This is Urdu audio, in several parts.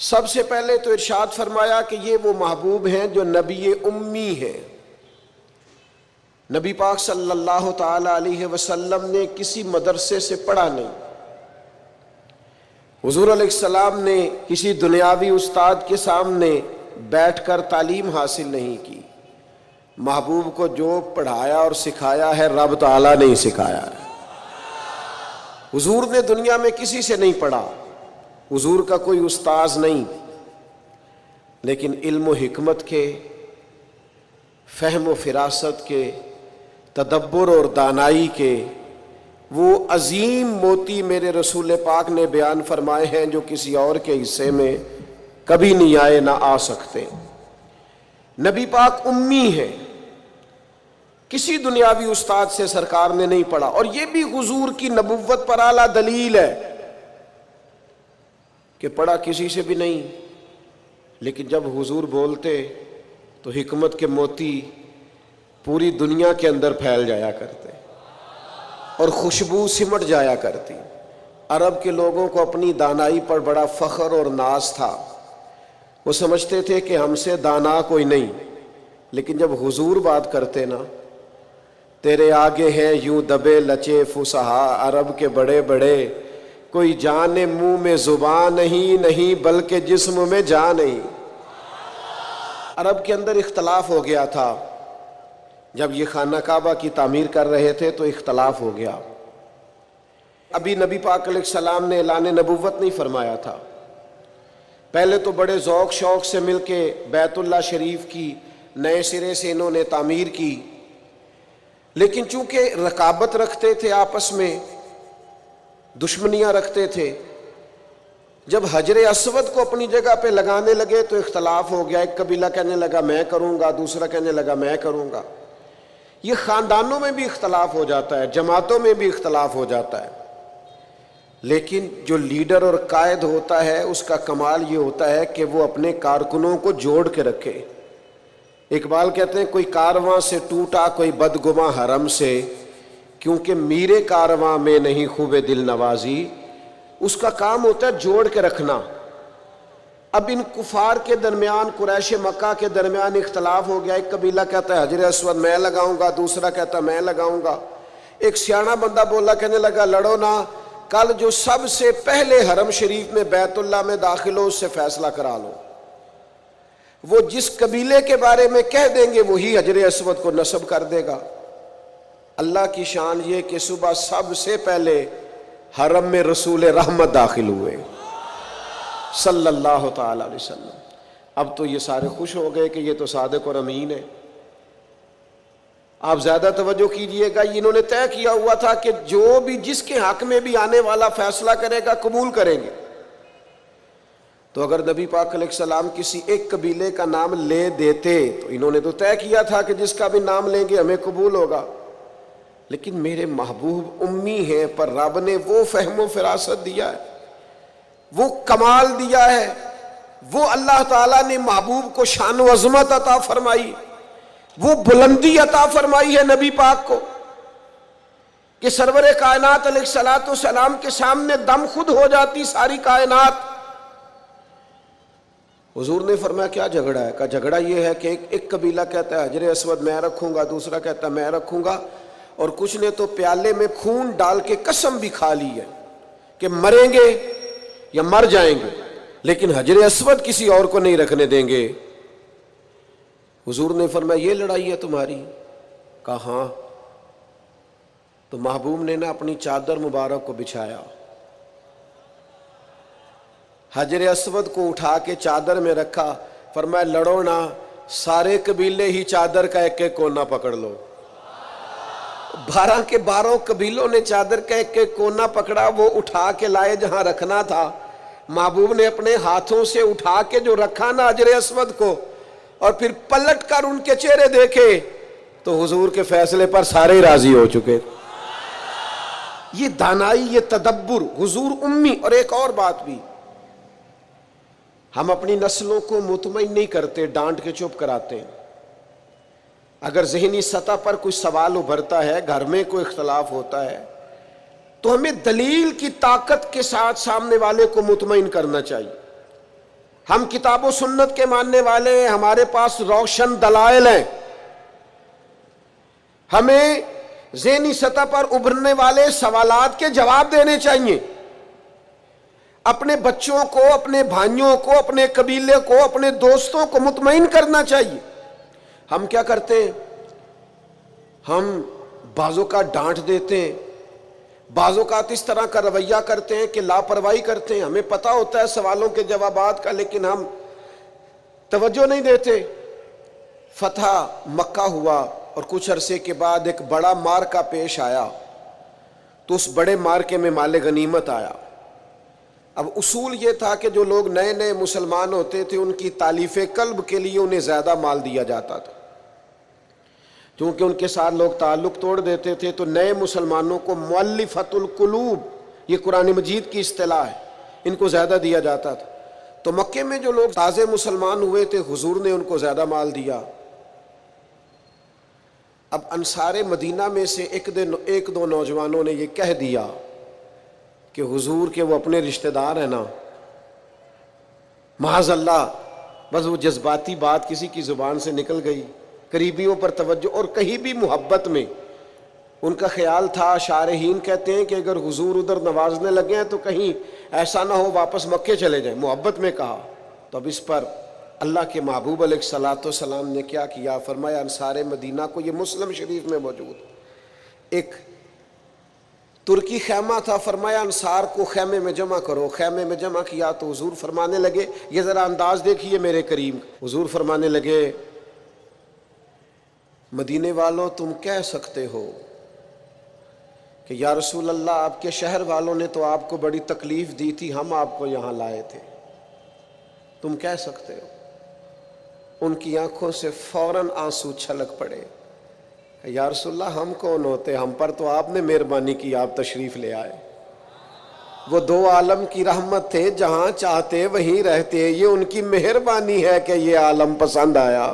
سب سے پہلے تو ارشاد فرمایا کہ یہ وہ محبوب ہیں جو نبی امی ہیں۔ نبی پاک صلی اللہ تعالی علیہ وسلم نے کسی مدرسے سے پڑھا نہیں، حضور علیہ السلام نے کسی دنیاوی استاد کے سامنے بیٹھ کر تعلیم حاصل نہیں کی۔ محبوب کو جو پڑھایا اور سکھایا ہے رب تعالیٰ نے ہی سکھایا ہے۔ حضور نے دنیا میں کسی سے نہیں پڑھا، حضور کا کوئی استاذ نہیں، لیکن علم و حکمت کے، فہم و فراست کے، تدبر اور دانائی کے وہ عظیم موتی میرے رسول پاک نے بیان فرمائے ہیں جو کسی اور کے حصے میں کبھی نہیں آئے، نہ آ سکتے۔ نبی پاک امی ہے، کسی دنیاوی استاد سے سرکار نے نہیں پڑھا، اور یہ بھی حضور کی نبوت پر اعلیٰ دلیل ہے کہ پڑھا کسی سے بھی نہیں، لیکن جب حضور بولتے تو حکمت کے موتی پوری دنیا کے اندر پھیل جایا کرتے اور خوشبو سمٹ جایا کرتی۔ عرب کے لوگوں کو اپنی دانائی پر بڑا فخر اور ناز تھا، وہ سمجھتے تھے کہ ہم سے دانا کوئی نہیں، لیکن جب حضور بات کرتے نا، تیرے آگے ہیں یوں دبے لچے فصحا عرب کے بڑے بڑے، کوئی جان منہ میں زبان نہیں بلکہ جسم میں جان نہیں۔ عرب کے اندر اختلاف ہو گیا تھا، جب یہ خانہ کعبہ کی تعمیر کر رہے تھے تو اختلاف ہو گیا۔ ابھی نبی پاک علیہ السلام نے اعلان نبوت نہیں فرمایا تھا، پہلے تو بڑے ذوق شوق سے مل کے بیت اللہ شریف کی نئے سرے سے انہوں نے تعمیر کی، لیکن چونکہ رقابت رکھتے تھے، آپس میں دشمنیاں رکھتے تھے، جب حجر اسود کو اپنی جگہ پہ لگانے لگے تو اختلاف ہو گیا۔ ایک قبیلہ کہنے لگا میں کروں گا، دوسرا کہنے لگا میں کروں گا۔ یہ خاندانوں میں بھی اختلاف ہو جاتا ہے، جماعتوں میں بھی اختلاف ہو جاتا ہے، لیکن جو لیڈر اور قائد ہوتا ہے اس کا کمال یہ ہوتا ہے کہ وہ اپنے کارکنوں کو جوڑ کے رکھے۔ اقبال کہتے ہیں کوئی کارواں سے ٹوٹا کوئی بدگماں حرم سے، کیونکہ میرے کارواں میں نہیں خوب دل نوازی۔ اس کا کام ہوتا ہے جوڑ کے رکھنا۔ اب ان کفار کے درمیان، قریش مکہ کے درمیان اختلاف ہو گیا، ایک قبیلہ کہتا ہے حجر اسود میں لگاؤں گا، دوسرا کہتا ہے میں لگاؤں گا۔ ایک سیاںا بندہ بولا، کہنے لگا لڑو نہ، کل جو سب سے پہلے حرم شریف میں بیت اللہ میں داخل ہو اس سے فیصلہ کرا لو۔ وہ جس قبیلے کے بارے میں کہہ دیں گے وہی حجر اسود کو نصب کر دے گا۔ اللہ کی شان یہ کہ صبح سب سے پہلے حرم میں رسول رحمت داخل ہوئے صلی اللہ تعالی علیہ وسلم۔ اب تو یہ سارے خوش ہو گئے کہ یہ تو صادق اور امین ہے۔ آپ زیادہ توجہ کیجئے گا، انہوں نے طے کیا ہوا تھا کہ جو بھی جس کے حق میں بھی آنے والا فیصلہ کرے گا قبول کریں گے۔ تو اگر نبی پاک علیہ السلام کسی ایک قبیلے کا نام لے دیتے تو انہوں نے تو طے کیا تھا کہ جس کا بھی نام لیں گے ہمیں قبول ہوگا، لیکن میرے محبوب امی ہیں، پر رب نے وہ فہم و فراست دیا ہے، وہ کمال دیا ہے، وہ اللہ تعالیٰ نے محبوب کو شان و عظمت عطا فرمائی، وہ بلندی عطا فرمائی ہے نبی پاک کو کہ سرور کائنات علیہ الصلوۃ والسلام کے سامنے دم خود ہو جاتی ساری کائنات۔ حضور نے فرمایا کیا جھگڑا ہے؟ کہا جھگڑا یہ ہے کہ ایک قبیلہ کہتا ہے حجر اسود میں رکھوں گا، دوسرا کہتا ہے میں رکھوں گا، اور کچھ نے تو پیالے میں خون ڈال کے قسم بھی کھا لی ہے کہ مریں گے یا مر جائیں گے، لیکن حجر اسود کسی اور کو نہیں رکھنے دیں گے۔ حضور نے فرمایا یہ لڑائی ہے تمہاری؟ کہا ہاں۔ تو محبوب نے نا اپنی چادر مبارک کو بچھایا، حجر اسود کو اٹھا کے چادر میں رکھا، فرمایا لڑو نا، سارے قبیلے ہی چادر کا ایک ایک کونا پکڑ لو۔ 12 کے 12 قبیلوں نے چادر کا ایک ایک کونا پکڑا، وہ اٹھا کے لائے جہاں رکھنا تھا۔ محبوب نے اپنے ہاتھوں سے اٹھا کے جو رکھا نا حجر اسود کو، اور پھر پلٹ کر ان کے چہرے دیکھے تو حضور کے فیصلے پر سارے راضی ہو چکے۔ یہ دانائی، یہ تدبر، حضور امی۔ اور ایک اور بات بھی، ہم اپنی نسلوں کو مطمئن نہیں کرتے، ڈانٹ کے چپ کراتے ہیں۔ اگر ذہنی سطح پر کوئی سوال ابھرتا ہے، گھر میں کوئی اختلاف ہوتا ہے، تو ہمیں دلیل کی طاقت کے ساتھ سامنے والے کو مطمئن کرنا چاہیے۔ ہم کتاب و سنت کے ماننے والے ہیں، ہمارے پاس روشن دلائل ہیں، ہمیں ذہنی سطح پر ابھرنے والے سوالات کے جواب دینے چاہیے، اپنے بچوں کو، اپنے بھائیوں کو، اپنے قبیلے کو، اپنے دوستوں کو مطمئن کرنا چاہیے۔ ہم کیا کرتے ہیں؟ ہم بعضوں کا ڈانٹ دیتے ہیں، بعض اوقات اس طرح کا رویہ کرتے ہیں کہ لاپرواہی کرتے ہیں، ہمیں پتہ ہوتا ہے سوالوں کے جوابات کا، لیکن ہم توجہ نہیں دیتے۔ فتح مکہ ہوا اور کچھ عرصے کے بعد ایک بڑا معرکہ پیش آیا، تو اس بڑے معرکے میں مال غنیمت آیا۔ اب اصول یہ تھا کہ جو لوگ نئے نئے مسلمان ہوتے تھے ان کی تالیف قلب کے لیے انہیں زیادہ مال دیا جاتا تھا، کیونکہ ان کے ساتھ لوگ تعلق توڑ دیتے تھے، تو نئے مسلمانوں کو مؤلفۃ القلوب، یہ قرآن مجید کی اصطلاح ہے، ان کو زیادہ دیا جاتا تھا۔ تو مکے میں جو لوگ تازے مسلمان ہوئے تھے حضور نے ان کو زیادہ مال دیا۔ اب انصار مدینہ میں سے ایک دو نوجوانوں نے یہ کہہ دیا کہ حضور کے وہ اپنے رشتہ دار ہیں نا، معاذ اللہ، بس وہ جذباتی بات کسی کی زبان سے نکل گئی، قریبیوں پر توجہ، اور کہیں بھی محبت میں ان کا خیال تھا، شارحین کہتے ہیں کہ اگر حضور ادھر نوازنے لگے ہیں تو کہیں ایسا نہ ہو واپس مکے چلے جائیں، محبت میں کہا۔ تو اب اس پر اللہ کے محبوب علیہ الصلوۃ والسلام نے کیا کیا؟ فرمایا انصار مدینہ کو، یہ مسلم شریف میں موجود ایک ترکی خیمہ تھا، فرمایا انصار کو خیمے میں جمع کرو۔ خیمے میں جمع کیا تو حضور فرمانے لگے، یہ ذرا انداز دیکھیے میرے کریم، حضور فرمانے لگے مدینے والوں تم کہہ سکتے ہو کہ یا رسول اللہ آپ کے شہر والوں نے تو آپ کو بڑی تکلیف دی تھی، ہم آپ کو یہاں لائے تھے، تم کہہ سکتے ہو۔ ان کی آنکھوں سے فوراً آنسو چھلک پڑے، یا رسول اللہ ہم کون ہوتے، ہم پر تو آپ نے مہربانی کی، آپ تشریف لے آئے۔ وہ دو عالم کی رحمت تھے، جہاں چاہتے وہیں رہتے، یہ ان کی مہربانی ہے کہ یہ عالم پسند آیا۔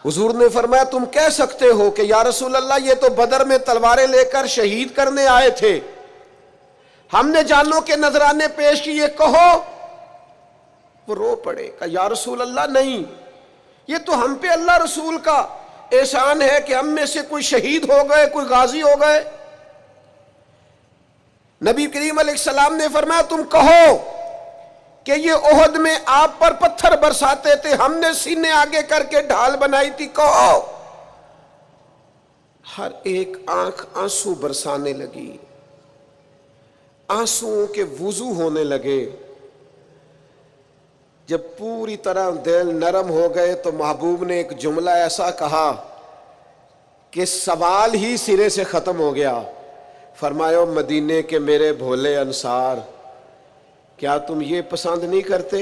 حضور نے فرمایا تم کہہ سکتے ہو کہ یا رسول اللہ یہ تو بدر میں تلواریں لے کر شہید کرنے آئے تھے، ہم نے جانوں کے نذرانے پیش کیے، کہو۔ وہ رو پڑے، کہ یا رسول اللہ نہیں، یہ تو ہم پہ اللہ رسول کا احسان ہے کہ ہم میں سے کوئی شہید ہو گئے، کوئی غازی ہو گئے۔ نبی کریم علیہ السلام نے فرمایا تم کہو کہ یہ احد میں آپ پر پتھر برساتے تھے، ہم نے سینے آگے کر کے ڈھال بنائی تھی، کہو۔ ہر ایک آنکھ آنسو برسانے لگی، آنسوؤں کے وضو ہونے لگے۔ جب پوری طرح دل نرم ہو گئے تو محبوب نے ایک جملہ ایسا کہا کہ سوال ہی سرے سے ختم ہو گیا۔ فرمایا مدینے کے میرے بھولے انصار، کیا تم یہ پسند نہیں کرتے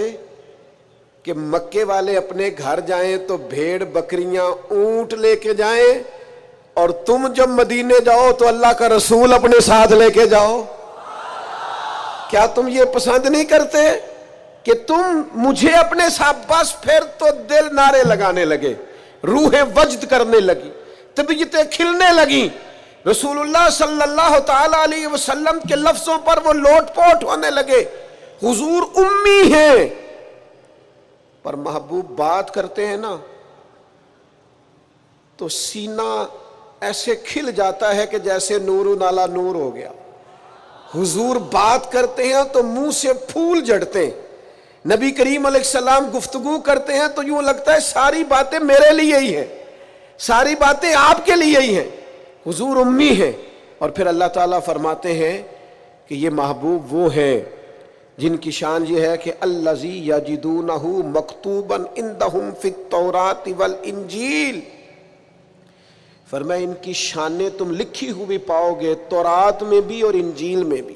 کہ مکے والے اپنے گھر جائیں تو بھیڑ بکریاں اونٹ لے کے جائیں، اور تم جب مدینے جاؤ تو اللہ کا رسول اپنے ساتھ لے کے جاؤ؟ کیا تم یہ پسند نہیں کرتے کہ تم مجھے اپنے ساتھ؟ بس پھر تو دل نعرے لگانے لگے، روح وجد کرنے لگی، طبیعتیں کھلنے لگیں۔ رسول اللہ صلی اللہ تعالی علیہ وسلم کے لفظوں پر وہ لوٹ پوٹ ہونے لگے۔ حضور امی ہیں پر محبوب بات کرتے ہیں نا تو سینہ ایسے کھل جاتا ہے کہ جیسے نور نالا نور ہو گیا۔ حضور بات کرتے ہیں تو منہ سے پھول جھڑتے ہیں، نبی کریم علیہ السلام گفتگو کرتے ہیں تو یوں لگتا ہے ساری باتیں میرے لیے ہی ہیں، ساری باتیں آپ کے لیے ہی ہیں۔ حضور امی ہیں، اور پھر اللہ تعالیٰ فرماتے ہیں کہ یہ محبوب وہ ہیں جن کی شان یہ ہے کہ الذی یجدونہ مکتوبا عندہم فی التوراۃ والانجیل، فرمایا ان کی شانیں تم لکھی ہوئی پاؤ گے تورات میں بھی اور انجیل میں بھی۔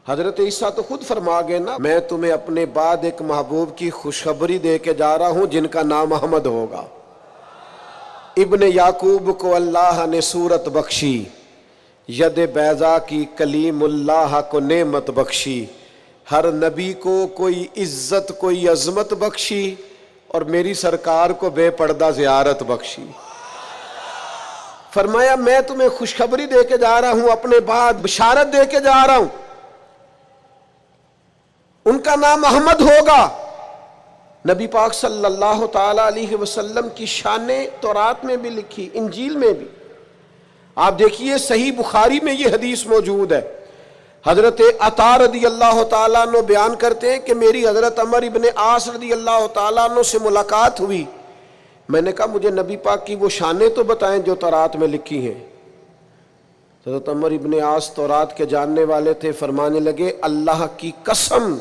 حضرت عیسیٰ تو خود فرما گئے نا، میں تمہیں اپنے بعد ایک محبوب کی خوشخبری دے کے جا رہا ہوں جن کا نام احمد ہوگا۔ ابن یعقوب کو اللہ نے صورت بخشی، ید بیضا کی کلیم اللہ کو نعمت بخشی، ہر نبی کو کوئی عزت کوئی عظمت بخشی، اور میری سرکار کو بے پردہ زیارت بخشی۔ فرمایا میں تمہیں خوشخبری دے کے جا رہا ہوں، اپنے بعد بشارت دے کے جا رہا ہوں۔ ان کا نام احمد ہوگا۔ نبی پاک صلی اللہ تعالی علیہ وسلم کی شانیں تورات میں بھی لکھی، انجیل میں بھی۔ آپ دیکھیے صحیح بخاری میں یہ حدیث موجود ہے، حضرت عطا رضی اللہ تعالیٰ عنہ بیان کرتے ہیں کہ میری حضرت عمر ابن عاص رضی اللہ تعالیٰ عنہ سے ملاقات ہوئی۔ میں نے کہا مجھے نبی پاک کی وہ شانیں تو بتائیں جو تورات میں لکھی ہیں۔ حضرت عمر ابن عاص تورات کے جاننے والے تھے، فرمانے لگے اللہ کی قسم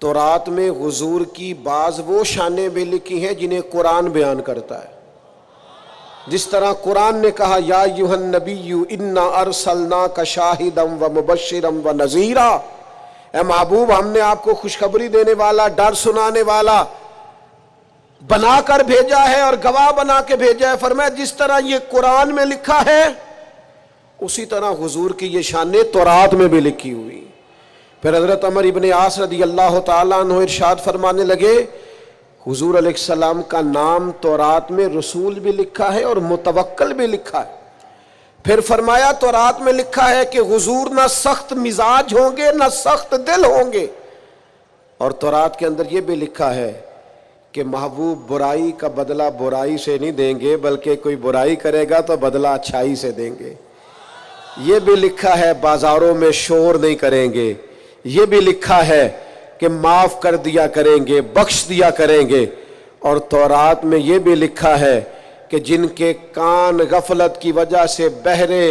تورات میں حضور کی بعض وہ شانیں بھی لکھی ہیں جنہیں قرآن بیان کرتا ہے۔ جس طرح قرآن نے کہا یا ایھا النبی انا ارسلناک شاہدا ومبشرا ونذیرا، اے محبوب ہم نے آپ کو خوشخبری دینے والا، ڈر سنانے والا بنا کر بھیجا ہے اور گواہ بنا کے بھیجا ہے۔ فرمایا جس طرح یہ قرآن میں لکھا ہے اسی طرح حضور کی یہ شانیں تورات میں بھی لکھی ہوئی۔ پھر حضرت عمر ابن عاص رضی اللہ تعالیٰ عنہ ارشاد فرمانے لگے حضور علیہ السلام کا نام تورات میں رسول بھی لکھا ہے اور متوکل بھی لکھا ہے۔ پھر فرمایا تورات میں لکھا ہے کہ حضور نہ سخت مزاج ہوں گے نہ سخت دل ہوں گے، اور تورات کے اندر یہ بھی لکھا ہے کہ محبوب برائی کا بدلہ برائی سے نہیں دیں گے، بلکہ کوئی برائی کرے گا تو بدلہ اچھائی سے دیں گے۔ یہ بھی لکھا ہے بازاروں میں شور نہیں کریں گے، یہ بھی لکھا ہے کہ معاف کر دیا کریں گے، بخش دیا کریں گے، اور تورات میں یہ بھی لکھا ہے کہ جن کے کان غفلت کی وجہ سے بہرے،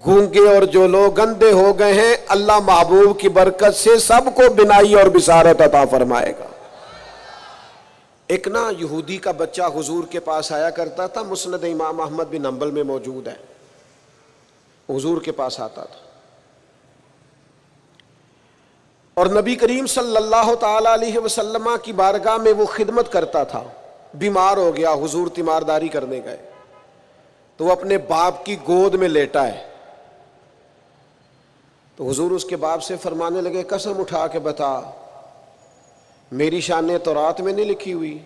گونگے اور جو لوگ اندھے ہو گئے ہیں، اللہ محبوب کی برکت سے سب کو بینائی اور بصارت عطا فرمائے گا۔ ایک نا یہودی کا بچہ حضور کے پاس آیا کرتا تھا، مسند امام احمد بن حنبل میں موجود ہے، حضور کے پاس آتا تھا اور نبی کریم صلی اللہ تعالی علیہ وسلم کی بارگاہ میں وہ خدمت کرتا تھا۔ بیمار ہو گیا، حضور تیمارداری کرنے گئے تو وہ اپنے باپ کی گود میں لیٹا ہے، تو حضور اس کے باپ سے فرمانے لگے قسم اٹھا کے بتا میری شانیں تورات میں نہیں لکھی ہوئی؟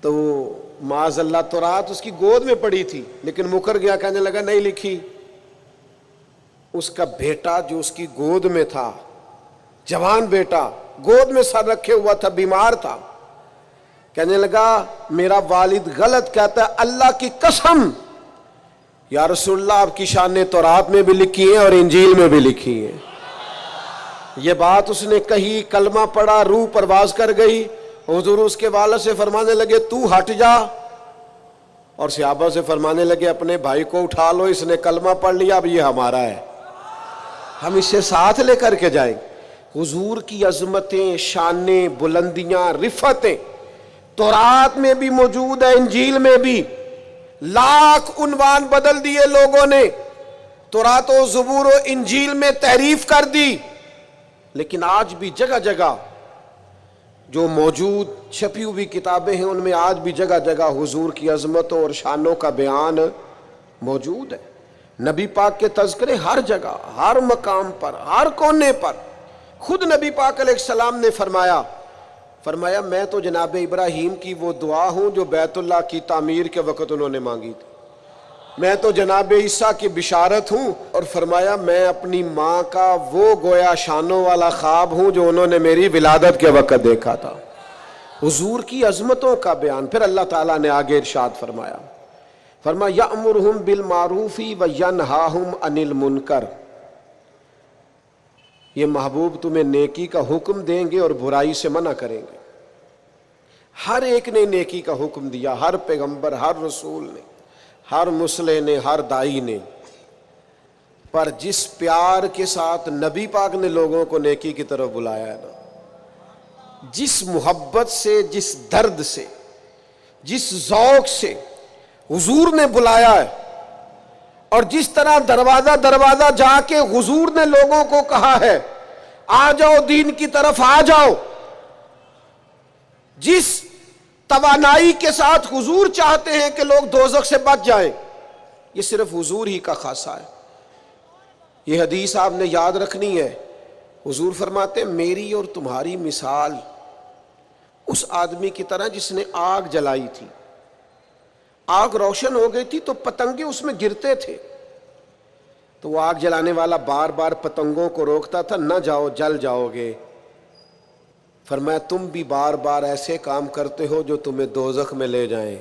تو معاذ اللہ تورات اس کی گود میں پڑی تھی، لیکن مکر گیا، کہنے لگا نہیں لکھی۔ اس کا بیٹا جو اس کی گود میں تھا، جوان بیٹا گود میں سر رکھے ہوا تھا، بیمار تھا، کہنے لگا میرا والد غلط کہتا ہے، اللہ کی قسم یا رسول اللہ آپ کی شانیں تورات میں بھی لکھی ہیں اور انجیل میں بھی لکھی ہیں۔ یہ بات اس نے کہی، کلمہ پڑھا، روح پرواز کر گئی۔ حضور اس کے والد سے فرمانے لگے تو ہٹ جا، اور صحابہ سے فرمانے لگے اپنے بھائی کو اٹھا لو، اس نے کلمہ پڑھ لیا، اب یہ ہمارا ہے، ہم اسے ساتھ لے کر کے جائیں۔ حضور کی عظمتیں، شانیں، بلندیاں، رفتیں تورات میں بھی موجود ہے، انجیل میں بھی۔ لاکھ عنوان بدل دیے لوگوں نے، تورات و زبور و انجیل میں تحریف کر دی، لیکن آج بھی جگہ جگہ جو موجود چھپی ہوئی کتابیں ہیں ان میں آج بھی جگہ جگہ حضور کی عظمتوں اور شانوں کا بیان موجود ہے۔ نبی پاک کے تذکرے ہر جگہ، ہر مقام پر، ہر کونے پر۔ خود نبی پاک علیہ السلام نے فرمایا میں تو جناب ابراہیم کی وہ دعا ہوں جو بیت اللہ کی تعمیر کے وقت انہوں نے مانگی تھی، میں تو جناب عیسیٰ کی بشارت ہوں، اور فرمایا میں اپنی ماں کا وہ گویا شانوں والا خواب ہوں جو انہوں نے میری ولادت کے وقت دیکھا تھا۔ حضور کی عظمتوں کا بیان۔ پھر اللہ تعالیٰ نے آگے ارشاد فرمایا یَأْمُرُهُم بِالْمَعْرُوفِ وَيَنْهَاهُمْ عَنِ الْمُنْکَرِ، یہ محبوب تمہیں نیکی کا حکم دیں گے اور برائی سے منع کریں گے۔ ہر ایک نے نیکی کا حکم دیا، ہر پیغمبر، ہر رسول نے، ہر مصلح نے، ہر دائی نے، پر جس پیار کے ساتھ نبی پاک نے لوگوں کو نیکی کی طرف بلایا ہے نا، جس محبت سے، جس درد سے، جس ذوق سے حضور نے بلایا ہے، اور جس طرح دروازہ دروازہ جا کے حضور نے لوگوں کو کہا ہے آ جاؤ دین کی طرف آ جاؤ، جس توانائی کے ساتھ حضور چاہتے ہیں کہ لوگ دوزخ سے بچ جائیں، یہ صرف حضور ہی کا خاصہ ہے۔ یہ حدیث آپ نے یاد رکھنی ہے۔ حضور فرماتے ہیں میری اور تمہاری مثال اس آدمی کی طرح جس نے آگ جلائی تھی، آگ روشن ہو گئی تھی تو پتنگے اس میں گرتے تھے، تو وہ آگ جلانے والا بار بار پتنگوں کو روکتا تھا، نہ جاؤ جل جاؤ گے۔ فرمایا تم بھی بار بار ایسے کام کرتے ہو جو تمہیں دوزخ میں لے جائیں،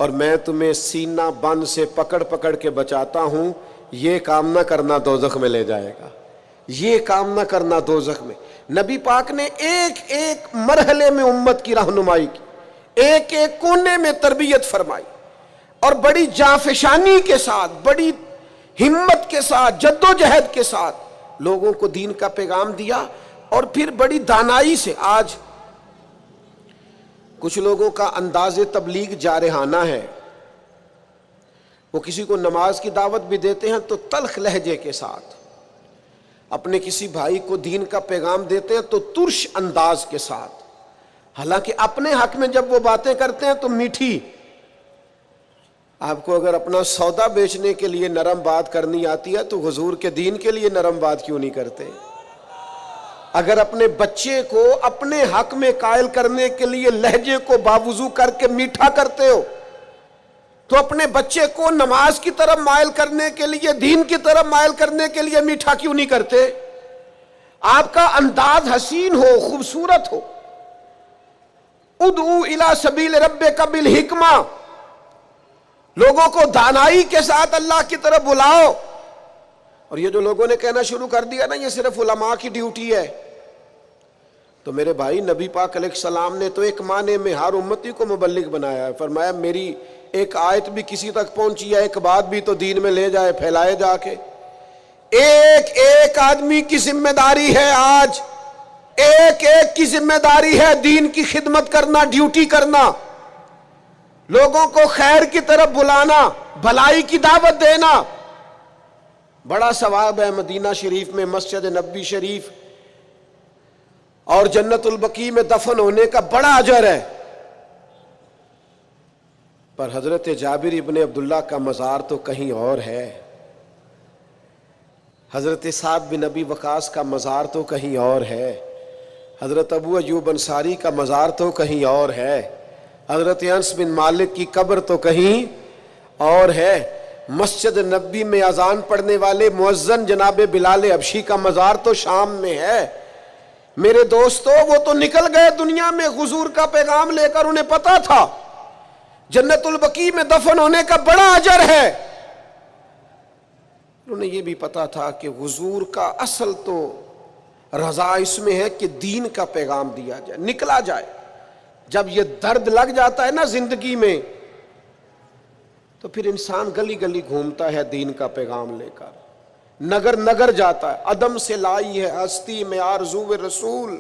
اور میں تمہیں سینہ بند سے پکڑ پکڑ کے بچاتا ہوں، یہ کام نہ کرنا دوزخ میں لے جائے گا، یہ کام نہ کرنا دوزخ میں۔ نبی پاک نے ایک ایک مرحلے میں امت کی رہنمائی کی، ایک ایک کونے میں تربیت فرمائی، اور بڑی جانفشانی کے ساتھ، بڑی ہمت کے ساتھ، جد و جہد کے ساتھ لوگوں کو دین کا پیغام دیا، اور پھر بڑی دانائی سے۔ آج کچھ لوگوں کا انداز تبلیغ جارحانہ ہے، وہ کسی کو نماز کی دعوت بھی دیتے ہیں تو تلخ لہجے کے ساتھ، اپنے کسی بھائی کو دین کا پیغام دیتے ہیں تو ترش انداز کے ساتھ، حالانکہ اپنے حق میں جب وہ باتیں کرتے ہیں تو میٹھی۔ آپ کو اگر اپنا سودا بیچنے کے لیے نرم بات کرنی آتی ہے تو حضور کے دین کے لیے نرم بات کیوں نہیں کرتے؟ اگر اپنے بچے کو اپنے حق میں قائل کرنے کے لیے لہجے کو باوضو کر کے میٹھا کرتے ہو تو اپنے بچے کو نماز کی طرف مائل کرنے کے لیے، دین کی طرف مائل کرنے کے لیے میٹھا کیوں نہیں کرتے؟ آپ کا انداز حسین ہو، خوبصورت ہو۔ ادعو الی سبیل ربک بالحکمہ، لوگوں کو دانائی کے ساتھ اللہ کی طرف بلاؤ۔ اور یہ جو لوگوں نے کہنا شروع کر دیا نا یہ صرف علماء کی ڈیوٹی ہے، تو میرے بھائی نبی پاک علیہ السلام نے تو ایک معنی میں ہر امتی کو مبلغ بنایا ہے۔ فرمایا میری ایک آیت بھی کسی تک پہنچی ہے، ایک بات بھی تو دین میں لے جائے، پھیلائے جا کے۔ ایک ایک آدمی کی ذمہ داری ہے، آج ایک ایک کی ذمہ داری ہے دین کی خدمت کرنا، ڈیوٹی کرنا، لوگوں کو خیر کی طرف بلانا، بھلائی کی دعوت دینا۔ بڑا ثواب ہے مدینہ شریف میں مسجد نبوی شریف اور جنت البقیع میں دفن ہونے کا بڑا اجر ہے، پر حضرت جابر ابن عبداللہ کا مزار تو کہیں اور ہے، حضرت سعد بن ابی وقاص کا مزار تو کہیں اور ہے، حضرت ابو ایوب انصاری کا مزار تو کہیں اور ہے، حضرت انس بن مالک کی قبر تو کہیں اور ہے، مسجد نبوی میں اذان پڑھنے والے مؤذن جناب بلال حبشی کا مزار تو شام میں ہے۔ میرے دوستو وہ تو نکل گئے دنیا میں حضور کا پیغام لے کر، انہیں پتا تھا جنت البقیع میں دفن ہونے کا بڑا اجر ہے، انہیں یہ بھی پتا تھا کہ حضور کا اصل تو رضا اس میں ہے کہ دین کا پیغام دیا جائے، نکلا جائے۔ جب یہ درد لگ جاتا ہے نا زندگی میں تو پھر انسان گلی گلی گھومتا ہے دین کا پیغام لے کر، نگر نگر جاتا ہے، عدم سے لائی ہے ہستی میں آرزو رسول،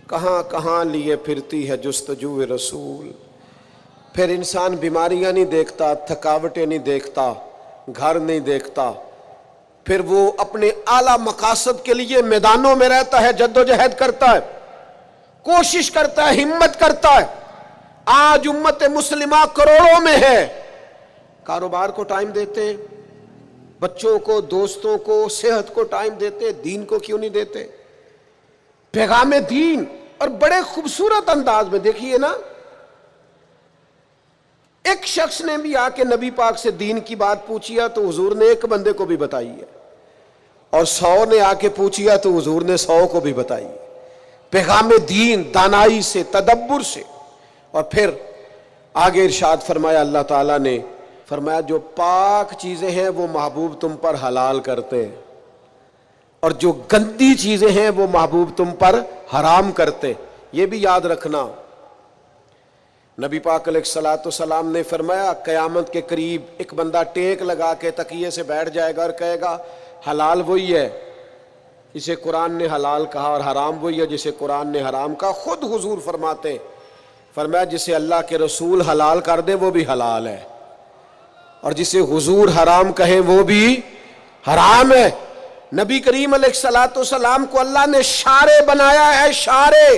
کہاں کہاں لیے پھرتی ہے جستجو رسول۔ پھر انسان بیماریاں نہیں دیکھتا، تھکاوٹیں نہیں دیکھتا، گھر نہیں دیکھتا، پھر وہ اپنے اعلیٰ مقاصد کے لیے میدانوں میں رہتا ہے، جد و جہد کرتا ہے، کوشش کرتا ہے، ہمت کرتا ہے۔ آج امت مسلمہ کروڑوں میں ہے، کاروبار کو ٹائم دیتے، بچوں کو، دوستوں کو، صحت کو ٹائم دیتے، دین کو کیوں نہیں دیتے؟ پیغام دین اور بڑے خوبصورت انداز میں دیکھیے نا، ایک شخص نے بھی آ کے نبی پاک سے دین کی بات پوچھی ہے تو حضور نے ایک بندے کو بھی بتائی ہے، اور 100 نے آ کے پوچھی ہے تو حضور نے 100 کو بھی بتائی ہے۔ پیغام دین دانائی سے، تدبر سے۔ اور پھر آگے ارشاد فرمایا اللہ تعالیٰ نے، فرمایا جو پاک چیزیں ہیں وہ محبوب تم پر حلال کرتے ہیں، اور جو گندی چیزیں ہیں وہ محبوب تم پر حرام کرتے۔ یہ بھی یاد رکھنا، نبی پاک علیہ الصلوۃ والسلام نے فرمایا قیامت کے قریب ایک بندہ ٹیک لگا کے تکیے سے بیٹھ جائے گا اور کہے گا حلال وہی ہے جسے قرآن نے حلال کہا، اور حرام وہی ہے جسے قرآن نے حرام کہا۔ خود حضور فرماتے ہیں، فرمایا جسے اللہ کے رسول حلال کر دے وہ بھی حلال ہے، اور جسے حضور حرام کہیں وہ بھی حرام ہے۔ نبی کریم علیہ الصلوۃ والسلام کو اللہ نے شارع بنایا ہے، شارع۔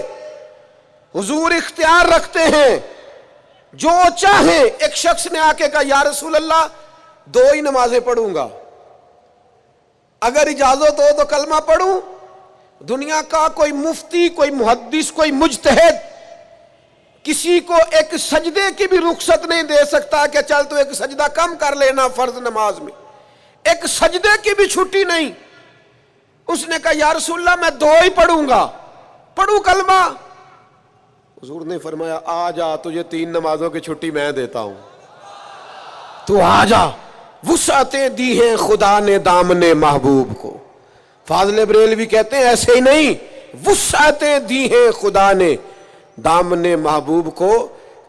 حضور اختیار رکھتے ہیں، جو چاہیں۔ ایک شخص نے آ کے کہا یا رسول اللہ 2 ہی نمازیں پڑھوں گا، اگر اجازت ہو تو کلمہ پڑھوں۔ دنیا کا کوئی مفتی، کوئی محدث، کوئی مجتہد کسی کو ایک سجدے کی بھی رخصت نہیں دے سکتا کہ چل تو ایک سجدہ کم کر لینا فرض نماز میں، ایک سجدے کی بھی چھٹی نہیں. اس نے کہا یا رسول اللہ میں 2 ہی پڑھوں گا, پڑھوں کلمہ؟ حضور نے فرمایا آ جا, تجھے 3 نمازوں کی چھٹی میں دیتا ہوں, تو آ جا. وسعتیں دی ہیں خدا نے دامن محبوب کو. فاضل بریلوی کہتے ہیں ایسے ہی نہیں, وسعتیں دی ہیں خدا نے دامن محبوب کو.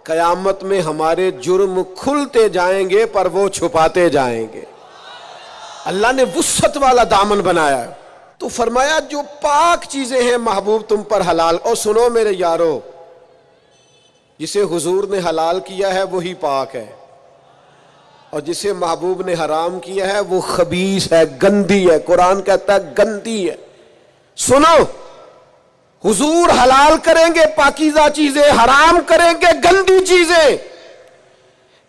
قیامت میں ہمارے جرم کھلتے جائیں گے پر وہ چھپاتے جائیں گے. اللہ نے وسعت والا دامن بنایا ہے. تو فرمایا جو پاک چیزیں ہیں محبوب تم پر حلال. اور سنو میرے یارو, جسے حضور نے حلال کیا ہے وہی پاک ہے, اور جسے محبوب نے حرام کیا ہے وہ خبیث ہے, گندی ہے. قرآن کہتا ہے گندی ہے. سنو, حضور حلال کریں گے پاکیزہ چیزیں, حرام کریں گے گندی چیزیں.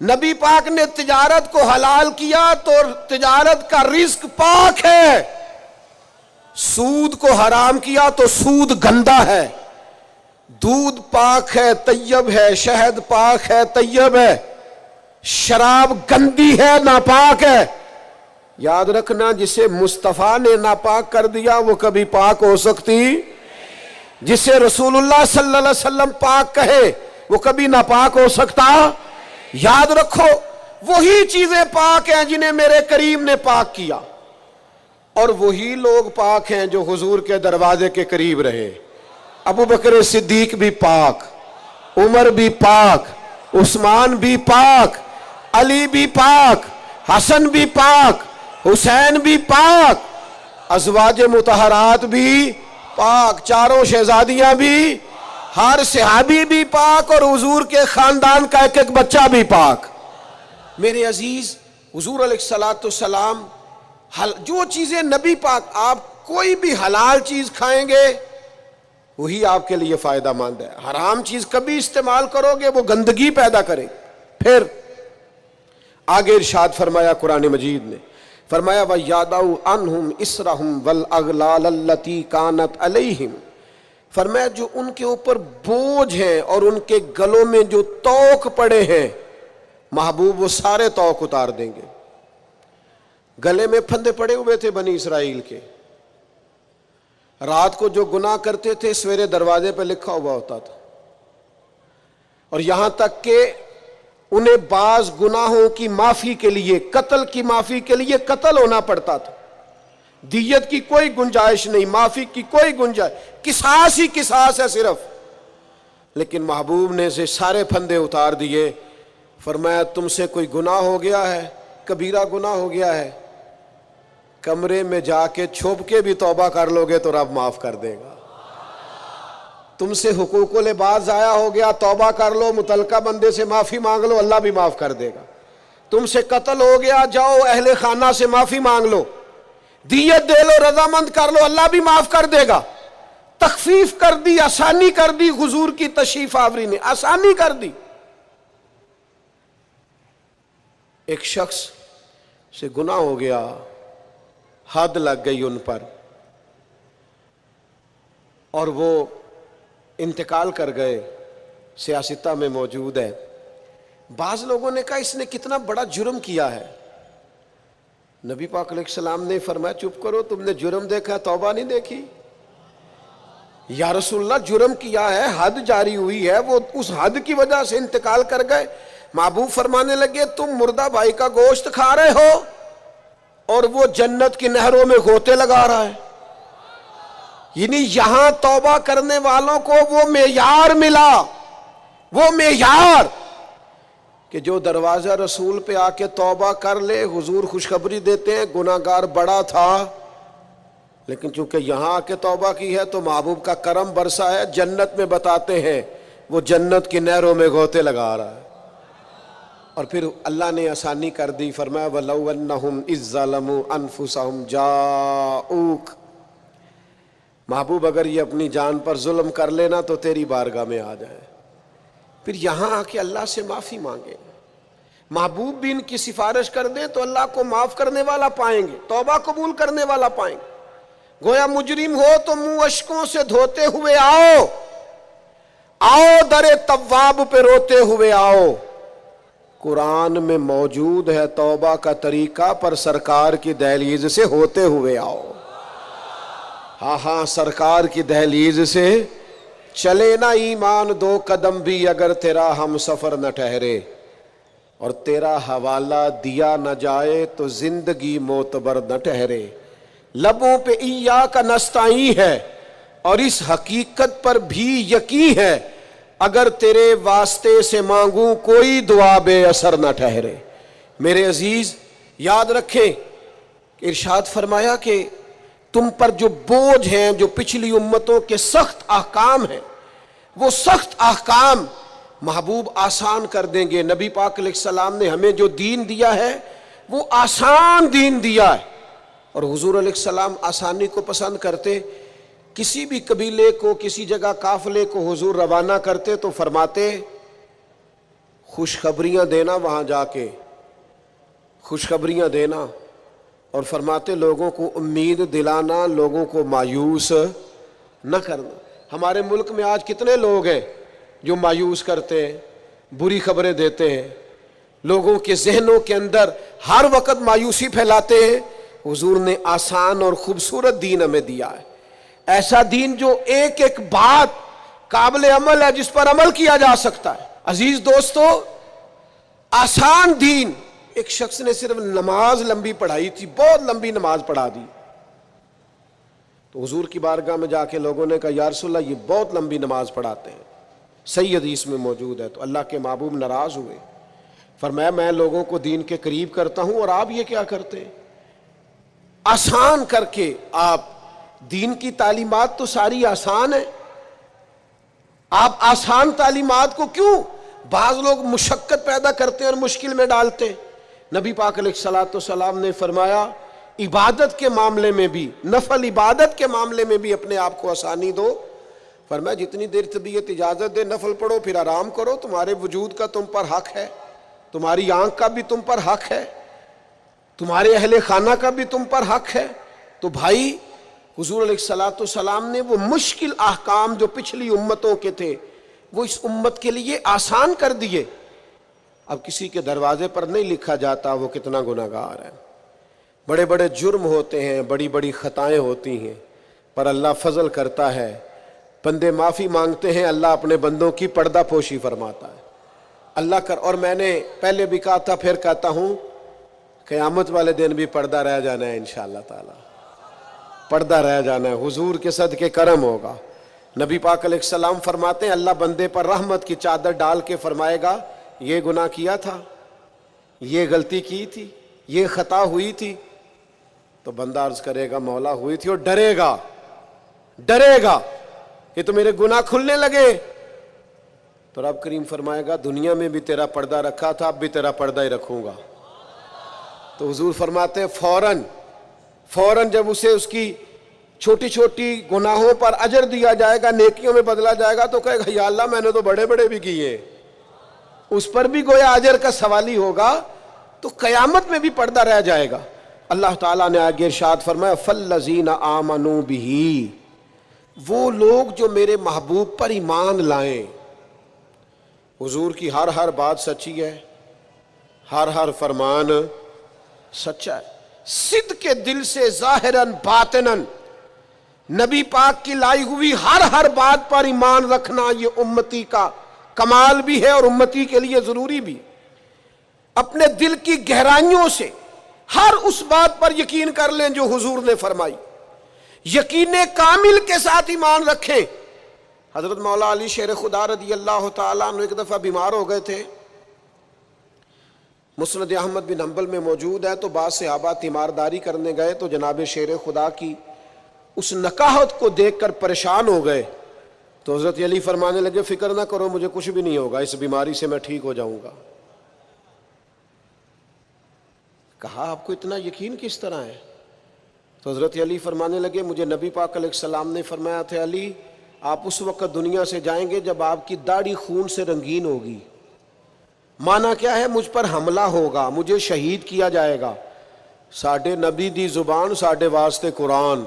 نبی پاک نے تجارت کو حلال کیا تو تجارت کا رزق پاک ہے. سود کو حرام کیا تو سود گندا ہے. دودھ پاک ہے, طیب ہے. شہد پاک ہے, طیب ہے. شراب گندی ہے, ناپاک ہے. یاد رکھنا, جسے مصطفیٰ نے ناپاک کر دیا وہ کبھی پاک ہو سکتی. جسے رسول اللہ صلی اللہ علیہ وسلم پاک کہے وہ کبھی ناپاک ہو سکتا. یاد رکھو, وہی چیزیں پاک ہیں جنہیں میرے کریم نے پاک کیا, اور وہی لوگ پاک ہیں جو حضور کے دروازے کے قریب رہے. ابو بکر صدیق بھی پاک, عمر بھی پاک, عثمان بھی پاک, علی بھی پاک, حسن بھی پاک, حسین بھی پاک, ازواج مطہرات بھی پاک, 4 شہزادیاں بھی, ہر صحابی بھی پاک, اور حضور کے خاندان کا ایک ایک بچہ بھی پاک. میرے عزیز, حضور علیہ الصلوۃ والسلام جو چیزیں نبی پاک, آپ کوئی بھی حلال چیز کھائیں گے وہی آپ کے لیے فائدہ مند ہے. حرام چیز کبھی استعمال کرو گے وہ گندگی پیدا کرے. پھر آگے ارشاد فرمایا قرآن مجید نے, فرمایا وَيَدَعُ عَنْهُمْ إِسْرَهُمْ وَالْأَغْلَالَ الَّتِي كَانَتْ عَلَيْهِمْ. فرمایا جو ان کے اوپر بوجھ ہیں اور ان کے گلوں میں جو توق پڑے ہیں, محبوب وہ سارے توق اتار دیں گے. گلے میں پھندے پڑے ہوئے تھے بنی اسرائیل کے, رات کو جو گناہ کرتے تھے سویرے دروازے پہ لکھا ہوا ہوتا تھا, اور یہاں تک کہ انہیں بعض گناہوں کی معافی کے لیے, قتل کی معافی کے لیے قتل ہونا پڑتا تھا. دیت کی کوئی گنجائش نہیں, معافی کی کوئی گنجائش, قصاص ہی قصاص ہے صرف. لیکن محبوب نے سے سارے پھندے اتار دیے. فرمایا تم سے کوئی گناہ ہو گیا ہے, کبیرہ گناہ ہو گیا ہے, کمرے میں جا کے چھپ کے بھی توبہ کر لو گے تو رب معاف کر دے گا. تم سے حقوق العباد ضائع ہو گیا, توبہ کر لو, متعلقہ بندے سے معافی مانگ لو, اللہ بھی معاف کر دے گا. تم سے قتل ہو گیا, جاؤ اہل خانہ سے معافی مانگ لو, دیت دے لو, رضامند کر لو, اللہ بھی معاف کر دے گا. تخفیف کر دی, آسانی کر دی. حضور کی تشریف آوری نے آسانی کر دی. ایک شخص سے گناہ ہو گیا, حد لگ گئی ان پر, اور وہ انتقال کر گئے, سیاستہ میں موجود ہے. بعض لوگوں نے کہا اس نے کتنا بڑا جرم کیا ہے. نبی پاک علیہ السلام نے فرمایا چپ کرو, تم نے جرم دیکھا, توبہ نہیں دیکھی. یا رسول اللہ جرم کیا ہے, حد جاری ہوئی ہے, وہ اس حد کی وجہ سے انتقال کر گئے. محبوب فرمانے لگے تم مردہ بھائی کا گوشت کھا رہے ہو اور وہ جنت کی نہروں میں غوطے لگا رہا ہے. یعنی یہاں توبہ کرنے والوں کو وہ معیار ملا, وہ معیار کہ جو دروازہ رسول پہ آ کے توبہ کر لے. حضور خوشخبری دیتے ہیں گناہگار بڑا تھا, لیکن چونکہ یہاں آ کے توبہ کی ہے تو محبوب کا کرم برسا ہے. جنت میں بتاتے ہیں وہ جنت کی نہروں میں غوطے لگا رہا ہے. اور پھر اللہ نے آسانی کر دی. فرمایا وَلَوْ أَنَّهُمْ إِذْ ظَلَمُوا أَنفُسَهُمْ جَاءُوكَ. محبوب اگر یہ اپنی جان پر ظلم کر لینا تو تیری بارگاہ میں آ جائے, پھر یہاں آ کے اللہ سے معافی مانگے. محبوب بھی ان کی سفارش کر دیں تو اللہ کو معاف کرنے والا پائیں گے, توبہ قبول کرنے والا پائیں گے. گویا مجرم ہو تو منہ اشکوں سے دھوتے ہوئے آؤ در تواب پہ روتے ہوئے آؤ. قرآن میں موجود ہے توبہ کا طریقہ، پر سرکار کی دہلیز سے ہوتے ہوئے آؤ۔ ہاں ہاں، سرکار کی دہلیز سے چلے نہ ایمان دو قدم بھی، اگر تیرا ہم سفر نہ ٹھہرے، اور تیرا حوالہ دیا نہ جائے تو زندگی معتبر نہ ٹھہرے۔ لبوں پہ ایاک نستعین ہے، اور اس حقیقت پر بھی یقین ہے، اگر تیرے واسطے سے مانگوں کوئی دعا بے اثر نہ ٹھہرے۔ میرے عزیز یاد رکھیں، ارشاد فرمایا کہ تم پر جو بوجھ ہیں، جو پچھلی امتوں کے سخت احکام ہیں، وہ سخت احکام محبوب آسان کر دیں گے۔ نبی پاک علیہ السلام نے ہمیں جو دین دیا ہے وہ آسان دین دیا ہے، اور حضور علیہ السلام آسانی کو پسند کرتے۔ کسی بھی قبیلے کو، کسی جگہ قافلے کو حضور روانہ کرتے تو فرماتے خوشخبریاں دینا، وہاں جا کے خوشخبریاں دینا، اور فرماتے لوگوں کو امید دلانا، لوگوں کو مایوس نہ کرنا۔ ہمارے ملک میں آج کتنے لوگ ہیں جو مایوس کرتے ہیں، بری خبریں دیتے ہیں، لوگوں کے ذہنوں کے اندر ہر وقت مایوسی پھیلاتے ہیں۔ حضور نے آسان اور خوبصورت دین ہمیں دیا ہے، ایسا دین جو ایک ایک بات قابل عمل ہے، جس پر عمل کیا جا سکتا ہے۔ عزیز دوستو، آسان دین۔ ایک شخص نے صرف نماز لمبی پڑھائی تھی، بہت لمبی نماز پڑھا دی، تو حضور کی بارگاہ میں جا کے لوگوں نے کہا یا رسول اللہ، یہ بہت لمبی نماز پڑھاتے ہیں، صحیح حدیث میں موجود ہے۔ تو اللہ کے محبوب ناراض ہوئے، فرمایا میں لوگوں کو دین کے قریب کرتا ہوں اور آپ یہ کیا کرتے ہیں؟ آسان کر کے آپ، دین کی تعلیمات تو ساری آسان ہے، آپ آسان تعلیمات کو کیوں؟ بعض لوگ مشقت پیدا کرتے ہیں اور مشکل میں ڈالتے ہیں۔ نبی پاک علیہ الصلوۃ والسلام نے فرمایا عبادت کے معاملے میں بھی، نفل عبادت کے معاملے میں بھی اپنے آپ کو آسانی دو۔ فرمایا جتنی دیر طبیعت اجازت دے نفل پڑھو، پھر آرام کرو، تمہارے وجود کا تم پر حق ہے، تمہاری آنکھ کا بھی تم پر حق ہے، تمہارے اہل خانہ کا بھی تم پر حق ہے۔ تو بھائی، حضور علیہ الصلوۃ والسلام نے وہ مشکل احکام جو پچھلی امتوں کے تھے وہ اس امت کے لیے آسان کر دیے۔ اب کسی کے دروازے پر نہیں لکھا جاتا وہ کتنا گناہگار ہے، بڑے بڑے جرم ہوتے ہیں، بڑی بڑی خطائیں ہوتی ہیں، پر اللہ فضل کرتا ہے، بندے معافی مانگتے ہیں، اللہ اپنے بندوں کی پردہ پوشی فرماتا ہے۔ اللہ کر، اور میں نے پہلے بھی کہا تھا، پھر کہتا ہوں، قیامت والے دن بھی پردہ رہ جانا ہے انشاءاللہ تعالی، پردہ رہ جانا ہے، حضور کے صدقے کرم ہوگا۔ نبی پاک علیہ السلام فرماتے ہیں اللہ بندے پر رحمت کی چادر ڈال کے فرمائے گا یہ گناہ کیا تھا، یہ غلطی کی تھی، یہ خطا ہوئی تھی، تو بندہ عرض کرے گا مولا ہوئی تھی، اور ڈرے گا کہ تو میرے گناہ کھلنے لگے، تو رب کریم فرمائے گا دنیا میں بھی تیرا پردہ رکھا تھا، اب بھی تیرا پردہ ہی رکھوں گا۔ تو حضور فرماتے ہیں فوراً جب اسے اس کی چھوٹی چھوٹی گناہوں پر اجر دیا جائے گا، نیکیوں میں بدلا جائے گا، تو کہے گا یا اللہ میں نے تو بڑے بڑے بھی کیے، اس پر بھی گویا اجر کا سوال ہی ہوگا، تو قیامت میں بھی پردہ رہ جائے گا۔ اللہ تعالیٰ نے آگے ارشاد فرمایا فَالَّذِينَ آمَنُوا بِهِ، وہ لوگ جو میرے محبوب پر ایمان لائیں۔ حضور کی ہر بات سچی ہے، ہر فرمان سچا ہے، صدق کے دل سے ظاہراً باطناً نبی پاک کی لائی ہوئی ہر بات پر ایمان رکھنا یہ امتی کا کمال بھی ہے اور امتی کے لیے ضروری بھی۔ اپنے دل کی گہرائیوں سے ہر اس بات پر یقین کر لیں جو حضور نے فرمائی، یقین کامل کے ساتھ ایمان رکھیں۔ حضرت مولا علی شیر خدا رضی اللہ تعالیٰ عنہ ایک دفعہ بیمار ہو گئے تھے، مسند احمد بن حنبل میں موجود ہے، تو بعض صحابہ تیمارداری کرنے گئے تو جناب شیر خدا کی اس نکاحت کو دیکھ کر پریشان ہو گئے، تو حضرت علی فرمانے لگے فکر نہ کرو، مجھے کچھ بھی نہیں ہوگا، اس بیماری سے میں ٹھیک ہو جاؤں گا۔ کہا آپ کو اتنا یقین کس طرح ہے؟ تو حضرت علی فرمانے لگے مجھے نبی پاک علیہ السلام نے فرمایا تھا علی آپ اس وقت دنیا سے جائیں گے جب آپ کی داڑھی خون سے رنگین ہوگی، معنی کیا ہے؟ مجھ پر حملہ ہوگا، مجھے شہید کیا جائے گا، ساڈے نبی دی زبان ساڈے واسطے قرآن،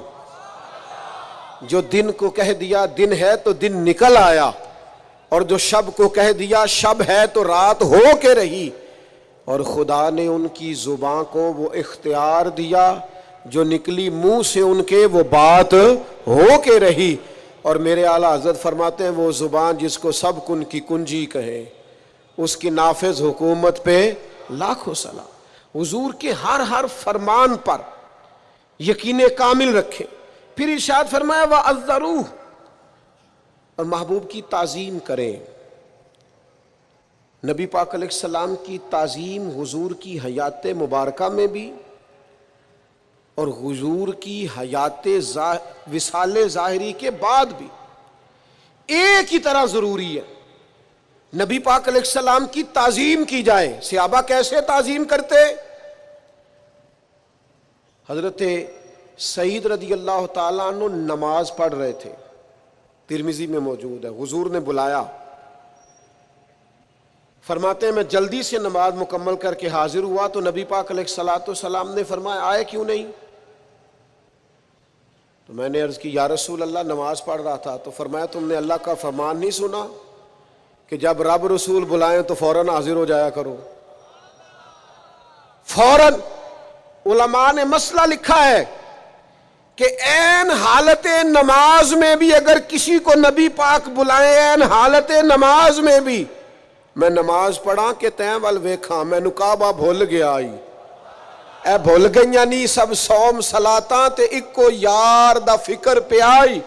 جو دن کو کہہ دیا دن ہے تو دن نکل آیا، اور جو شب کو کہہ دیا شب ہے تو رات ہو کے رہی۔ اور خدا نے ان کی زبان کو وہ اختیار دیا جو نکلی منہ سے ان کے وہ بات ہو کے رہی. اور میرے اعلیٰ حضرت فرماتے ہیں وہ زبان جس کو سب کن کی کنجی کہے اس کی نافذ حکومت پہ لاکھوں سلام. حضور کے ہر فرمان پر یقین کامل رکھیں. پھر ارشاد فرمایا وَعَذَّرُوهُ، اور محبوب کی تعظیم کریں. نبی پاک علیہ السلام کی تعظیم حضور کی حیات مبارکہ میں بھی اور حضور کی حیات وصال ظاہری کے بعد بھی ایک ہی طرح ضروری ہے. نبی پاک علیہ السلام کی تعظیم کی جائے. صحابہ کیسے تعظیم کرتے؟ حضرت سعید رضی اللہ تعالیٰ عنہ نماز پڑھ رہے تھے، ترمذی میں موجود ہے. حضور نے بلایا، فرماتے ہیں میں جلدی سے نماز مکمل کر کے حاضر ہوا تو نبی پاک علیہ السلام نے فرمایا آئے کیوں نہیں؟ تو میں نے عرض کی یا رسول اللہ نماز پڑھ رہا تھا. تو فرمایا تم نے اللہ کا فرمان نہیں سنا کہ جب رب رسول بلائیں تو فوراً حاضر ہو جایا کرو؟ فوراً. علماء نے مسئلہ لکھا ہے کہ عین حالت نماز میں بھی اگر کسی کو نبی پاک بلائیں، عین حالت نماز میں بھی میں نماز پڑھا کہ تین ول ویکھاں میں نکابہ بھول گیا آئی اے بھول گئیاں نہیں سب سوم صلاتاں تے اکو یار دا فکر پہ آئی.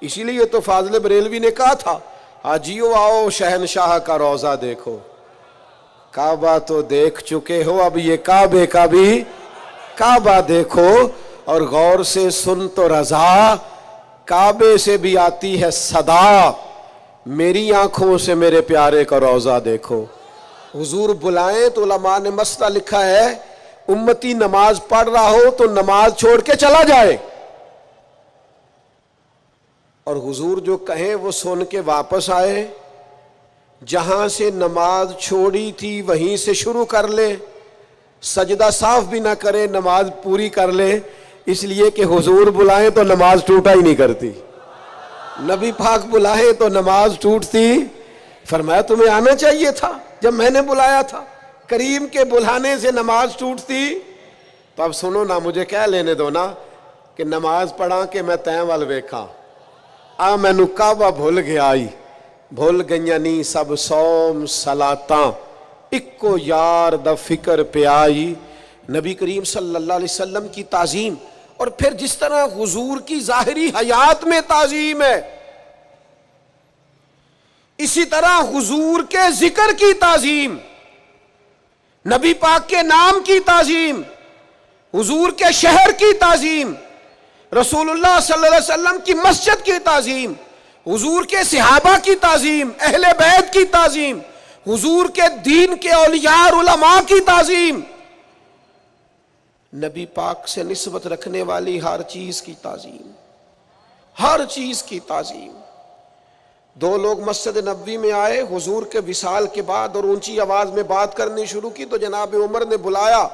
اسی لیے تو فاضل بریلوی نے کہا تھا حاجیو آؤ شہنشاہ کا روضہ دیکھو. کعبہ تو دیکھ چکے ہو اب یہ کعبے کا بھی کعبہ دیکھو اور غور سے سن تو رضا کعبے سے بھی آتی ہے صدا میری آنکھوں سے میرے پیارے کا روضہ دیکھو. حضور بلائیں تو علماء نے مسئلہ لکھا ہے امتی نماز پڑھ رہا ہو تو نماز چھوڑ کے چلا جائے اور حضور جو کہیں وہ سن کے واپس آئے. جہاں سے نماز چھوڑی تھی وہیں سے شروع کر لے، سجدہ صاف بھی نہ کرے نماز پوری کر لے، اس لیے کہ حضور بلائیں تو نماز ٹوٹا ہی نہیں کرتی. نبی پاک بلائیں تو نماز ٹوٹتی. فرمایا تمہیں آنا چاہیے تھا جب میں نے بلایا تھا. کریم کے بلانے سے نماز ٹوٹتی. تو اب سنو نا، مجھے کہہ لینے دو نا کہ نماز پڑھا کہ میں تین ول ویکھا آ میں کعبہ بھول گیا آئی بھول گئیاں نہیں سب سوم صلاتاں اکو یار دا فکر پہ آئی. نبی کریم صلی اللہ علیہ وسلم کی تعظیم اور پھر جس طرح حضور کی ظاہری حیات میں تعظیم ہے اسی طرح حضور کے ذکر کی تعظیم، نبی پاک کے نام کی تعظیم، حضور کے شہر کی تعظیم، رسول اللہ صلی اللہ علیہ وسلم کی مسجد کی تعظیم، حضور کے صحابہ کی تعظیم، اہل بیت کی تعظیم، حضور کے دین کے اولیاء علماء کی تعظیم، نبی پاک سے نسبت رکھنے والی ہر چیز کی تعظیم، ہر چیز کی تعظیم. دو لوگ مسجد نبوی میں آئے حضور کے وصال کے بعد اور اونچی آواز میں بات کرنی شروع کی تو جناب عمر نے بلایا،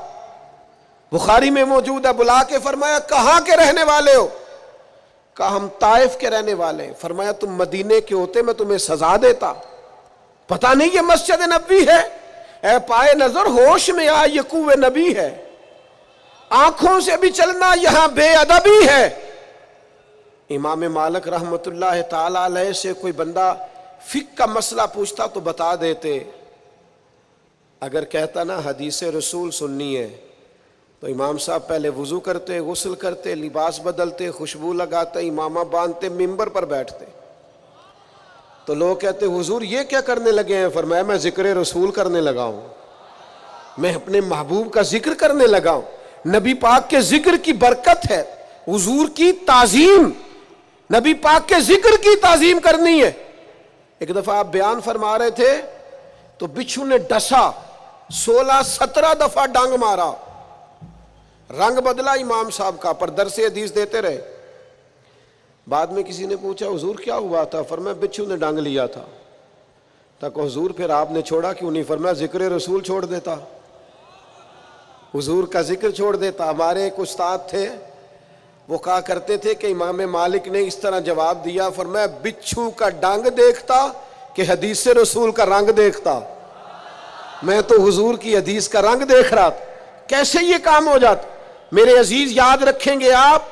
بخاری میں موجود ہے، بلا کے فرمایا کہاں کے رہنے والے ہو؟ کہا ہم طائف کے رہنے والے ہیں. فرمایا تم مدینے کے ہوتے میں تمہیں سزا دیتا، پتہ نہیں یہ مسجد نبوی ہے؟ اے پائے نظر ہوش میں آ یہ کوہ نبی ہے، آنکھوں سے بھی چلنا یہاں بے ادبی ہے. امام مالک رحمت اللہ تعالی علیہ سے کوئی بندہ فقہ کا مسئلہ پوچھتا تو بتا دیتے. اگر کہتا نا حدیث رسول سننی ہے تو امام صاحب پہلے وضو کرتے، غسل کرتے، لباس بدلتے، خوشبو لگاتے، امامہ باندھتے، ممبر پر بیٹھتے. تو لوگ کہتے حضور یہ کیا کرنے لگے ہیں؟ فرمایا میں ذکر رسول کرنے لگا ہوں، میں اپنے محبوب کا ذکر کرنے لگا ہوں. نبی پاک کے ذکر کی برکت ہے، حضور کی تعظیم، نبی پاک کے ذکر کی تعظیم کرنی ہے. ایک دفعہ آپ بیان فرما رہے تھے تو بچھو نے ڈسا، 16-17 دفعہ ڈانگ مارا، رنگ بدلا امام صاحب کا، پر درس حدیث دیتے رہے. بعد میں کسی نے پوچھا حضور کیا ہوا تھا؟ فرمایا بچھو نے ڈانگ لیا تھا. تک حضور پھر آپ نے چھوڑا کیوں نہیں؟ فرمایا ذکر رسول چھوڑ دیتا، حضور کا ذکر چھوڑ دیتا. ہمارے ایک استاد تھے وہ کہا کرتے تھے کہ امام مالک نے اس طرح جواب دیا، فرمایا بچھو کا ڈانگ دیکھتا کہ حدیث رسول کا رنگ دیکھتا. میں تو حضور کی حدیث کا رنگ دیکھ رہا تھا، کیسے یہ کام ہو جاتا۔ میرے عزیز یاد رکھیں گے آپ،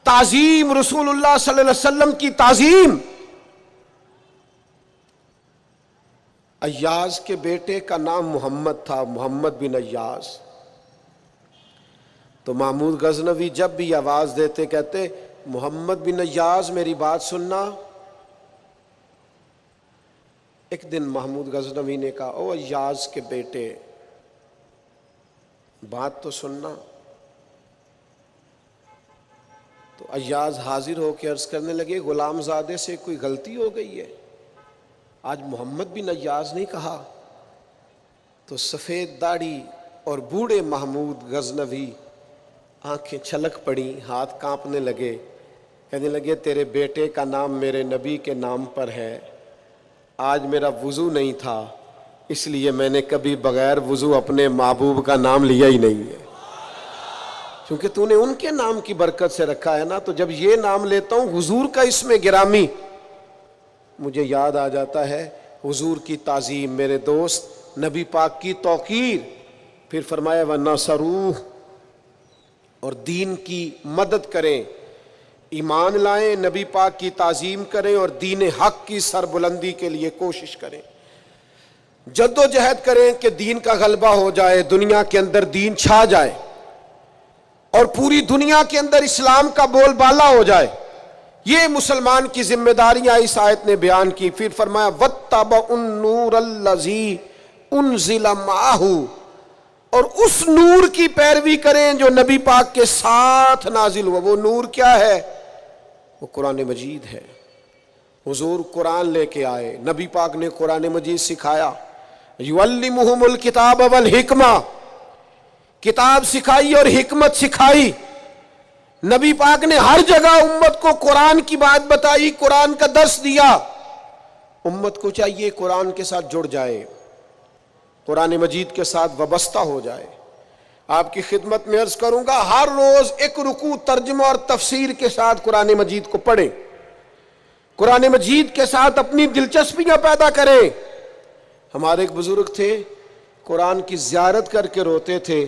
تعظیم رسول اللہ صلی اللہ علیہ وسلم کی تعظیم۔ ایاز کے بیٹے کا نام محمد تھا، محمد بن ایاز۔ تو محمود غزنوی جب بھی آواز دیتے کہتے محمد بن ایاز میری بات سننا۔ ایک دن محمود غزنوی نے کہا او ایاز کے بیٹے بات تو سننا۔ تو ایاز حاضر ہو کے عرض کرنے لگے غلام زادے سے کوئی غلطی ہو گئی ہے، آج محمد بن ایاز نہیں کہا۔ تو سفید داڑھی اور بوڑھے محمود غزنوی آنکھیں چھلک پڑی، ہاتھ کانپنے لگے، کہنے لگے تیرے بیٹے کا نام میرے نبی کے نام پر ہے، آج میرا وضو نہیں تھا اس لیے میں نے کبھی بغیر وضو اپنے محبوب کا نام لیا ہی نہیں ہے، کیونکہ تو نے ان کے نام کی برکت سے رکھا ہے نا۔ تو جب یہ نام لیتا ہوں حضور کا اسم گرامی، مجھے یاد آ جاتا ہے حضور کی تعظیم، میرے دوست نبی پاک کی توقیر۔ پھر فرمایا وَنَصَرُوهُ، اور دین کی مدد کریں، ایمان لائیں، نبی پاک کی تعظیم کریں اور دین حق کی سربلندی کے لیے کوشش کریں، جد و جہد کریں کہ دین کا غلبہ ہو جائے، دنیا کے اندر دین چھا جائے اور پوری دنیا کے اندر اسلام کا بول بالا ہو جائے۔ یہ مسلمان کی ذمہ داریاں اس آیت نے بیان کی۔ پھر فرمایا وَاتَّبَعُوا النُّورَ الَّذِي أُنزِلَ مَعَهُ، اور اس نور کی پیروی کریں جو نبی پاک کے ساتھ نازل ہوا۔ وہ نور کیا ہے؟ وہ قرآن مجید ہے۔ حضور قرآن لے کے آئے، نبی پاک نے قرآن مجید سکھایا، یعلمہم الکتاب والحکمہ، کتاب سکھائی اور حکمت سکھائی۔ نبی پاک نے ہر جگہ امت کو قرآن کی بات بتائی، قرآن کا درس دیا۔ امت کو چاہیے قرآن کے ساتھ جڑ جائے، قرآن مجید کے ساتھ وابستہ ہو جائے۔ آپ کی خدمت میں عرض کروں گا ہر روز ایک رکوع ترجمہ اور تفسیر کے ساتھ قرآن مجید کو پڑھیں، قرآن مجید کے ساتھ اپنی دلچسپیاں پیدا کریں۔ ہمارے ایک بزرگ تھے، قرآن کی زیارت کر کے روتے تھے۔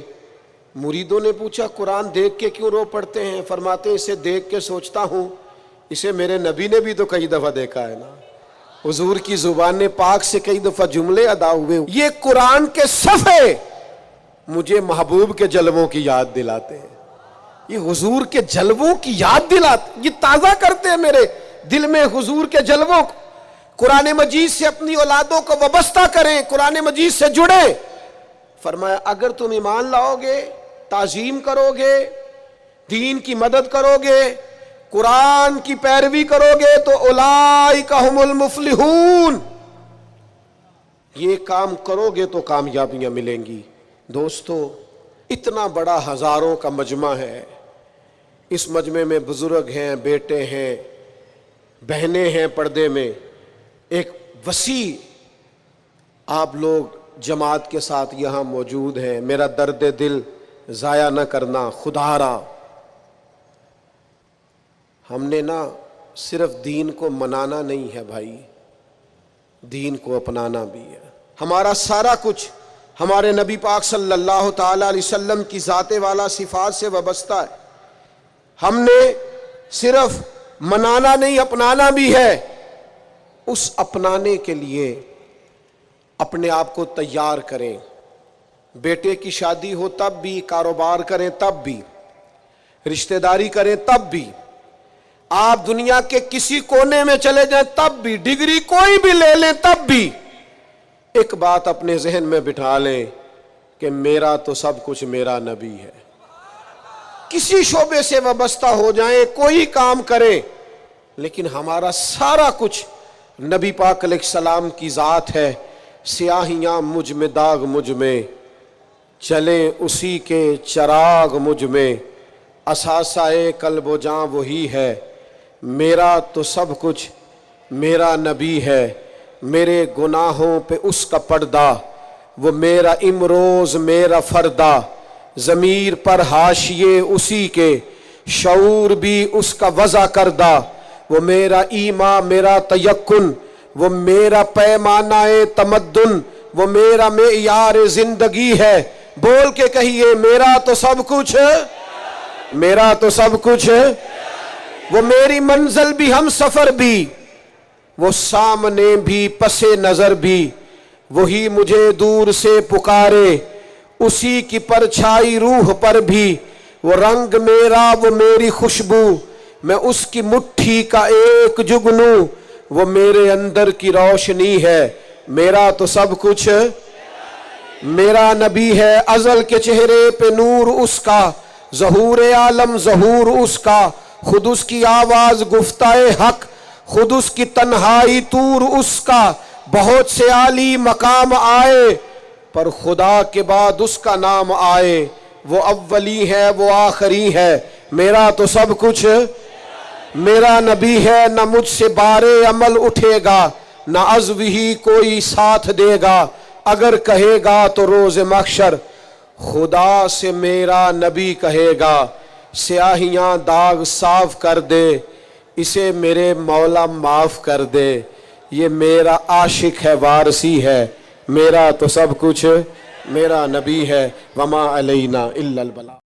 مریدوں نے پوچھا قرآن دیکھ کے کیوں رو پڑتے ہیں؟ فرماتے ہیں اسے دیکھ کے سوچتا ہوں اسے میرے نبی نے بھی تو کئی دفعہ دیکھا ہے نا، حضور کی زبان پاک سے کئی دفعہ جملے ادا ہوئے، یہ قرآن کے صفحے مجھے محبوب کے جلووں کی یاد دلاتے ہیں، یہ حضور کے جلووں کی یاد دلاتے، یہ تازہ کرتے ہیں میرے دل میں حضور کے جلووں کو۔ قرآن مجید سے اپنی اولادوں کو وابستہ کریں، قرآن مجید سے جڑیں۔ فرمایا اگر تم ایمان لاؤ گے، تعظیم کرو گے، دین کی مدد کرو گے، قرآن کی پیروی کرو گے تو اولئک ھم المفلحون، یہ کام کرو گے تو کامیابیاں ملیں گی۔ دوستو اتنا بڑا ہزاروں کا مجمع ہے، اس مجمع میں بزرگ ہیں، بیٹے ہیں، بہنیں ہیں پردے میں، ایک وسیع آپ لوگ جماعت کے ساتھ یہاں موجود ہیں۔ میرا درد دل ضائع نہ کرنا خدا را، ہم نے نا صرف دین کو منانا نہیں ہے بھائی، دین کو اپنانا بھی ہے۔ ہمارا سارا کچھ ہمارے نبی پاک صلی اللہ تعالی علیہ وسلم کی ذات والا صفات سے وابستہ ہے۔ ہم نے صرف منانا نہیں اپنانا بھی ہے۔ اس اپنانے کے لیے اپنے آپ کو تیار کریں، بیٹے کی شادی ہو تب بھی، کاروبار کریں تب بھی، رشتہ داری کریں تب بھی، آپ دنیا کے کسی کونے میں چلے جائیں تب بھی، ڈگری کوئی بھی لے لیں تب بھی، ایک بات اپنے ذہن میں بٹھا لیں کہ میرا تو سب کچھ میرا نبی ہے۔ کسی شعبے سے وابستہ ہو جائیں، کوئی کام کریں، لیکن ہمارا سارا کچھ نبی پاک علیہ السلام کی ذات ہے۔ سیاہیاں مجھ میں داغ مجھ میں، چلیں اسی کے چراغ مجھ میں، اثاثہ قلب و جاں وہی ہے، میرا تو سب کچھ میرا نبی ہے، میرے گناہوں پہ اس کا پردہ، وہ میرا امروز میرا فردہ، ضمیر پر حاشیے اسی کے، شعور بھی اس کا وضع کردہ، وہ میرا ایمان میرا تیقن، وہ میرا پیمانہ تمدن، وہ میرا معیار زندگی ہے. بول کے کہیے میرا تو سب کچھ، میرا تو سب کچھ، وہ میری منزل بھی ہم سفر بھی، وہ سامنے بھی پس نظر بھی، وہی مجھے دور سے پکارے، اسی کی پرچھائی روح پر بھی، وہ رنگ میرا وہ میری خوشبو، میں اس کی مٹھی کا ایک جگنو، وہ میرے اندر کی روشنی ہے. میرا تو سب کچھ میرا نبی ہے. ازل کے چہرے پہ نور اس کا، ظہور عالم ظہور اس کا، خود اس کی آواز گفتہ حق، خود اس کی تنہائی طور اس کا. بہت سے عالی مقام آئے پر خدا کے بعد اس کا نام آئے، وہ اولی ہے وہ آخری ہے. میرا تو سب کچھ میرا نبی ہے. نہ مجھ سے بارے عمل اٹھے گا، نہ عزو ہی کوئی ساتھ دے گا. اگر کہے گا تو روز محشر خدا سے میرا نبی کہے گا، سیاہیاں داغ صاف کر دے، اسے میرے مولا معاف کر دے. یہ میرا عاشق ہے وارثی ہے. میرا تو سب کچھ میرا نبی ہے. وما علینا الا البلاغ.